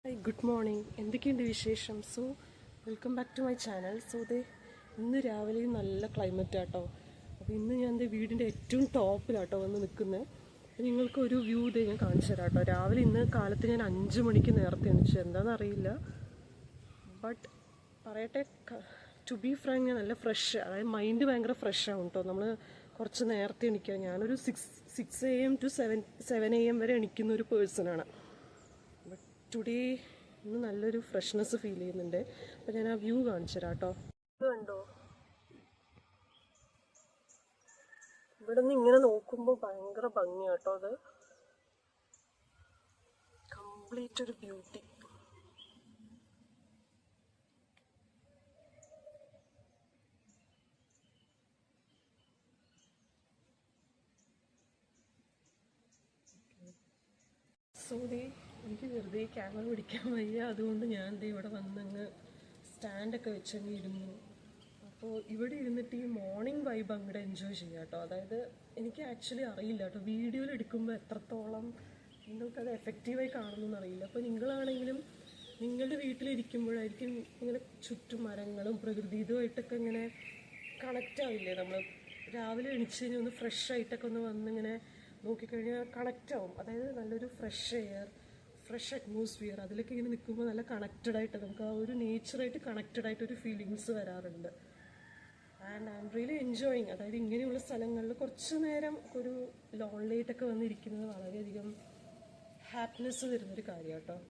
Hi, good morning. എന്തൊക്കെയുണ്ട് വിശേഷം? Welcome back to my channel. ഇന്ന് രാവിലെയും നല്ല ക്ലൈമറ്റ് ആട്ടോ. അപ്പോൾ ഇന്ന് ഞാൻ എൻ്റെ വീടിൻ്റെ ഏറ്റവും ടോപ്പിലാട്ടോ വന്ന് നിൽക്കുന്നത്. അപ്പോൾ നിങ്ങൾക്ക് ഒരു വ്യൂ ഞാൻ കാണിച്ചു തരാം കേട്ടോ. രാവിലെ ഇന്ന് കാലത്ത് ഞാൻ 5 മണിക്ക് നേരത്തെ എണിച്ചു. എന്താണെന്നറിയില്ല, ബട്ട് പറയട്ടെ, ടു ബി ഫ്രാങ്ക് ഞാൻ നല്ല ഫ്രഷ്, അതായത് മൈൻഡ് ഭയങ്കര ഫ്രഷ് ആവും കേട്ടോ. നമ്മൾ കുറച്ച് നേരത്തെ എണിക്കുക. ഞാനൊരു 6 AM to 7 AM വരെ എണിക്കുന്ന ഒരു പേഴ്സണാണ്. ടുഡേ ഇന്ന് നല്ലൊരു ഫ്രഷ്നെസ് ഫീൽ ചെയ്യുന്നുണ്ട്. അപ്പം ഞാൻ ആ വ്യൂ കാണിച്ചു തരാം കേട്ടോ. ഇത് കണ്ടോ, ഇവിടെ നിന്ന് ഇങ്ങനെ നോക്കുമ്പോൾ ഭയങ്കര ഭംഗിയാട്ടോ. അത് കംപ്ലീറ്റ് ഒരു ബ്യൂട്ടി. എനിക്ക് വെറുതെ ക്യാമറ പിടിക്കാൻ വയ്യ. അതുകൊണ്ട് ഞാൻ ഇവിടെ വന്നങ്ങ് സ്റ്റാൻഡൊക്കെ വെച്ചങ്ങ് ഇരുന്നു. അപ്പോൾ ഇവിടെ ഇരുന്നിട്ട് ഈ മോർണിംഗ് വൈബ് അങ്ങോട്ട് എൻജോയ് ചെയ്യാം കേട്ടോ. അതായത് എനിക്ക് ആക്ച്വലി അറിയില്ല കേട്ടോ, വീഡിയോയിൽ എടുക്കുമ്പോൾ എത്രത്തോളം നിങ്ങൾക്കത് എഫക്റ്റീവായി കാണുമെന്ന് അറിയില്ല. അപ്പോൾ നിങ്ങളാണെങ്കിലും നിങ്ങളുടെ വീട്ടിലിരിക്കുമ്പോഴായിരിക്കും ഇങ്ങനെ ചുറ്റും മരങ്ങളും പ്രകൃതിയുമായിട്ടൊക്കെ ഇങ്ങനെ കണക്റ്റ് ആവില്ലേ. നമ്മൾ രാവിലെ എണിച്ച് കഴിഞ്ഞാൽ ഒന്ന് ഫ്രഷ് ആയിട്ടൊക്കെ ഒന്ന് വന്നിങ്ങനെ നോക്കിക്കഴിഞ്ഞാൽ കണക്റ്റ് ആവും. അതായത് നല്ലൊരു ഫ്രഷ് എയർ, ഫ്രഷ് അറ്റ്മോസ്ഫിയർ, അതിലൊക്കെ ഇങ്ങനെ നിൽക്കുമ്പോൾ നല്ല കണക്റ്റഡ് ആയിട്ട് നമുക്ക് ആ ഒരു നേച്ചറായിട്ട് കണക്റ്റഡ് ആയിട്ടൊരു ഫീലിങ്സ് വരാറുണ്ട്. And I am really enjoying. അതായത് ഇങ്ങനെയുള്ള സ്ഥലങ്ങളിൽ കുറച്ച് നേരം ഒരു ലോൺലൈറ്റൊക്കെ വന്നിരിക്കുന്നത് വളരെയധികം ഹാപ്പിനെസ് തരുന്നൊരു കാര്യം കേട്ടോ.